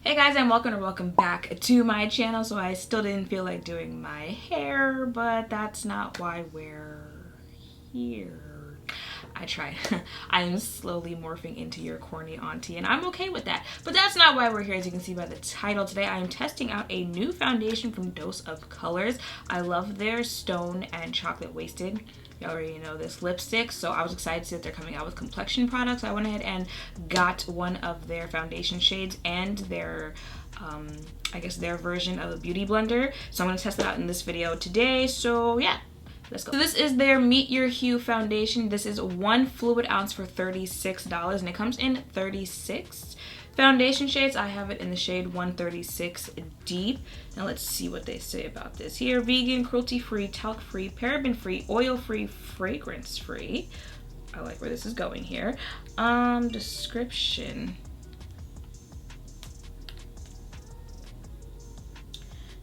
Hey guys, and welcome back to my channel. So I still didn't feel like doing my hair, but that's not why we're here. I tried. I am slowly morphing into your corny auntie, and I'm okay with that. But that's not why we're here. As you can see by the title, today I am testing out a new foundation from Dose of Colors. I love their Stone and Chocolate Wasted. You already know this lipstick, so I was excited to see that they're coming out with complexion products. So I went ahead and got one of their foundation shades and their I guess their version of a beauty blender. So I'm going to test it out in this video today. So yeah, let's go. So this is their Meet Your Hue foundation. This is 1 fluid ounce for $36, and it comes in 36 foundation shades. I have it in the shade 136 Deep. Now let's see what they say about this here. Vegan, cruelty-free, talc-free, paraben-free, oil-free, fragrance-free. I like where this is going here. Description.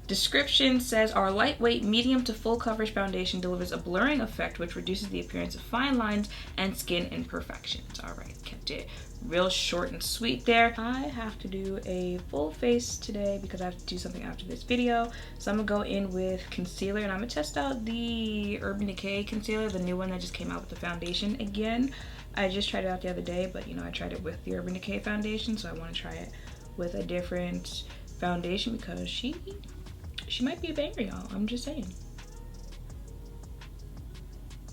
Description says, our lightweight, medium to full coverage foundation delivers a blurring effect which reduces the appearance of fine lines and skin imperfections. All right, kept it real short and sweet there. I have to do a full face today because I have to do something after this video. So I'm gonna go in with concealer, and I'm gonna test out the Urban Decay concealer, the new one that just came out with the foundation again. I just tried it out the other day, but you know, I tried it with the Urban Decay foundation, so I want to try it with a different foundation because she might be a banger, y'all. I'm just saying.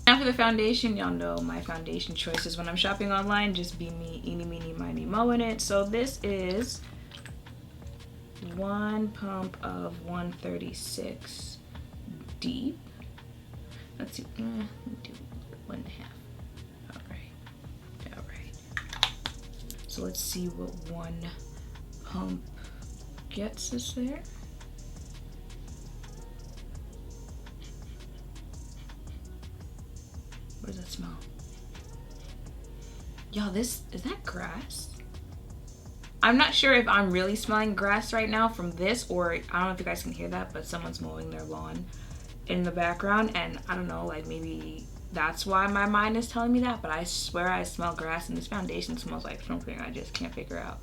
Now for the foundation, y'all know my foundation choices when I'm shopping online. Just be me, eeny, meeny, miny, mo in it. So this is 1 pump of 136 Deep. Let's see. Let me do 1.5. All right. So let's see what 1 pump gets us there. What does that smell? Y'all, is that grass? I'm not sure if I'm really smelling grass right now from this, or I don't know if you guys can hear that, but someone's mowing their lawn in the background, and I don't know, like maybe that's why my mind is telling me that, but I swear I smell grass, and this foundation smells like something. I just can't figure out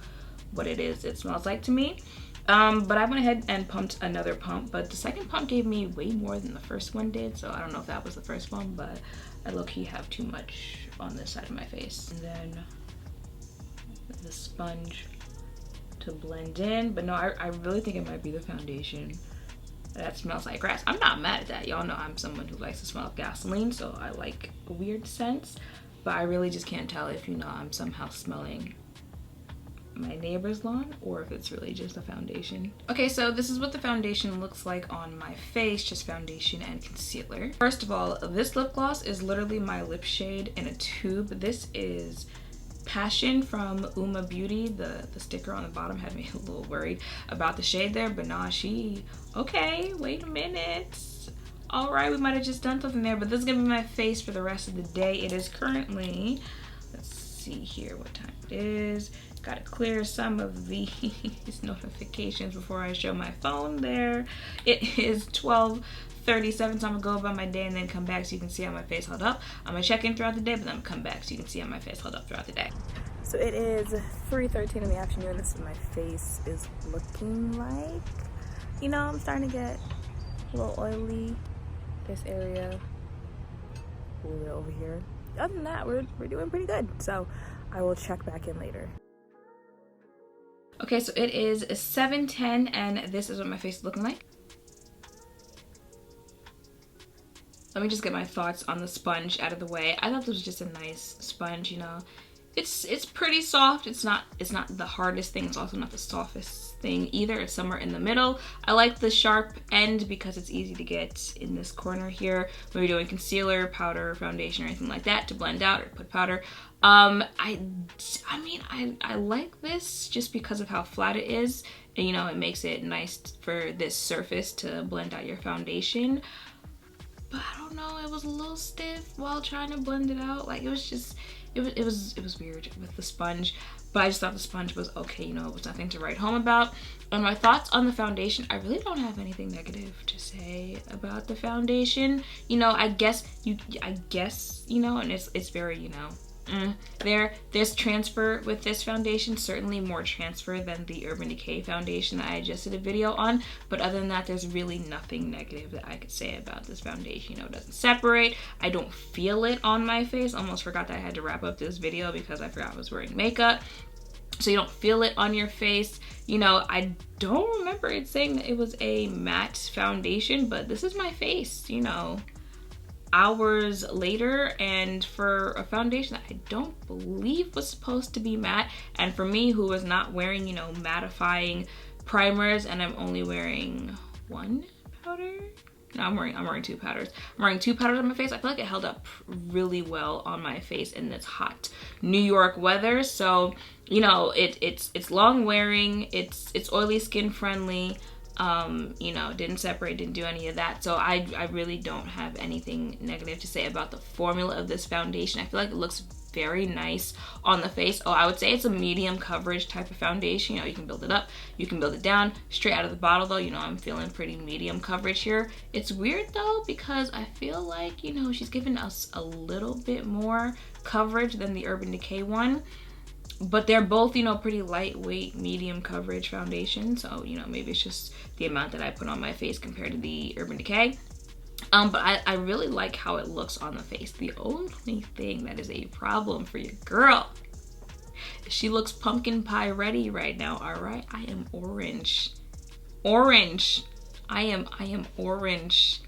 what it is it smells like to me. But I went ahead and pumped another pump, but the second pump gave me way more than the first one did, so I don't know if that was the first one, but I low-key have too much on this side of my face. And then the sponge to blend in, but no, I really think it might be the foundation that smells like grass. I'm not mad at that. Y'all know I'm someone who likes to smell gasoline, so I like a weird scent, but I really just can't tell if, you know, I'm somehow smelling my neighbor's lawn or if it's really just a foundation. Okay, so this is what the foundation looks like on my face, just foundation and concealer. First of all, this lip gloss is literally my lip shade in a tube. This is Passion from Uma Beauty. The sticker on the bottom had me a little worried about the shade there, but nah, okay, wait a minute. All right, we might have just done something there, but this is gonna be my face for the rest of the day. It is currently, let's see here what time it is. Gotta clear some of these notifications before I show my phone there. It is 12:37, so I'm gonna go about my day and then come back so you can see how my face held up. I'm gonna check in throughout the day, but then I'm gonna come back so you can see how my face held up throughout the day. So it is 3:13 in the afternoon. This is what my face is looking like. You know, I'm starting to get a little oily. This area, a little bit over here. Other than that, we're doing pretty good. So I will check back in later. Okay, so it is 7:10 and this is what my face is looking like. Let me just get my thoughts on the sponge out of the way. I thought this was just a nice sponge, you know. It's pretty soft. It's not the hardest thing. It's also not the softest thing either. It's somewhere in the middle. I like the sharp end because it's easy to get in this corner here when you're doing concealer, powder, foundation, or anything like that to blend out or put powder. I mean, I like this just because of how flat it is, and you know, it makes it nice for this surface to blend out your foundation. But I don't know, it was a little stiff while trying to blend it out. Like it was weird with the sponge, but I just thought the sponge was okay. You know, it was nothing to write home about. And my thoughts on the foundation, I really don't have anything negative to say about the foundation. You know, I guess, you know, and it's very, you know, There's transfer with this foundation, certainly more transfer than the Urban Decay foundation that I just did a video on, but other than that, there's really nothing negative that I could say about this foundation. You know, it doesn't separate, I don't feel it on my face. Almost forgot that I had to wrap up this video because I forgot I was wearing makeup. So you don't feel it on your face. You know, I don't remember it saying that it was a matte foundation, but this is my face, you know, hours later, and for a foundation that I don't believe was supposed to be matte, and for me who was not wearing, you know, mattifying primers, and I'm only wearing one powder. No, I'm wearing two powders. I'm wearing two powders on my face. I feel like it held up really well on my face in this hot New York weather. So, you know, it's long wearing, it's oily skin friendly. You know, didn't separate, didn't do any of that. So I really don't have anything negative to say about the formula of this foundation. I feel like it looks very nice on the face. Oh, I would say it's a medium coverage type of foundation. You know, you can build it up, you can build it down. Straight out of the bottle though, you know, I'm feeling pretty medium coverage here. It's weird though, because I feel like, you know, she's giving us a little bit more coverage than the Urban Decay one. But they're both, you know, pretty lightweight, medium coverage foundation. So, you know, maybe it's just the amount that I put on my face compared to the Urban Decay. But I really like how it looks on the face. The only thing that is a problem for your girl, she looks pumpkin pie ready right now, all right? I am orange. Orange. I am orange,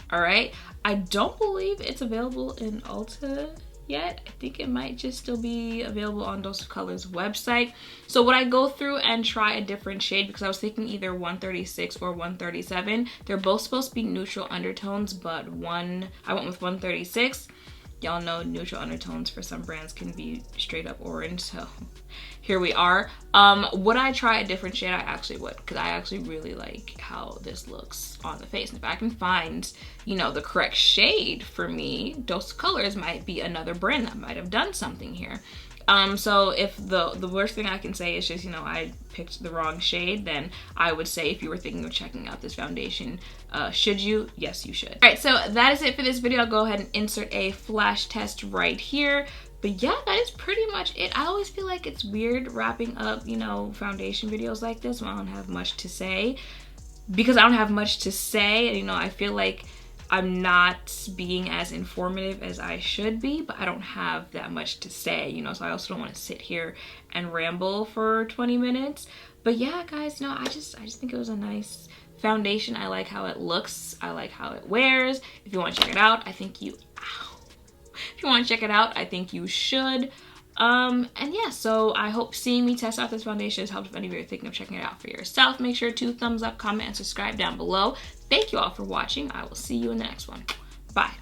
all right? I don't believe it's available in Ulta yet. I think it might just still be available on Dose of Color's website. So would I go through and try a different shade? Because I was thinking either 136 or 137. They're both supposed to be neutral undertones, but I went with 136. Y'all know neutral undertones for some brands can be straight up orange, so here we are. Would I try a different shade? I actually would, because I actually really like how this looks on the face. And if I can find, you know, the correct shade for me, Dose of Colors might be another brand that might have done something here. So if the worst thing I can say is just, you know, I picked the wrong shade, then I would say if you were thinking of checking out this foundation, should you? Yes, you should. All right, so that is it for this video. I'll go ahead and insert a flash test right here. But yeah, that is pretty much it. I always feel like it's weird wrapping up, you know, foundation videos like this when I don't have much to say. Because I don't have much to say, you know, I feel like I'm not being as informative as I should be, but I don't have that much to say, you know, so I also don't want to sit here and ramble for 20 minutes. But yeah, guys, you know, I just think it was a nice foundation. I like how it looks. I like how it wears. If you want to check it out, I think you, if you want to check it out, I think you should. And yeah, so I hope seeing me test out this foundation has helped if any of you are thinking of checking it out for yourself. Make sure to thumbs up, comment, and subscribe down below. Thank you all for watching. I will see you in the next one. Bye.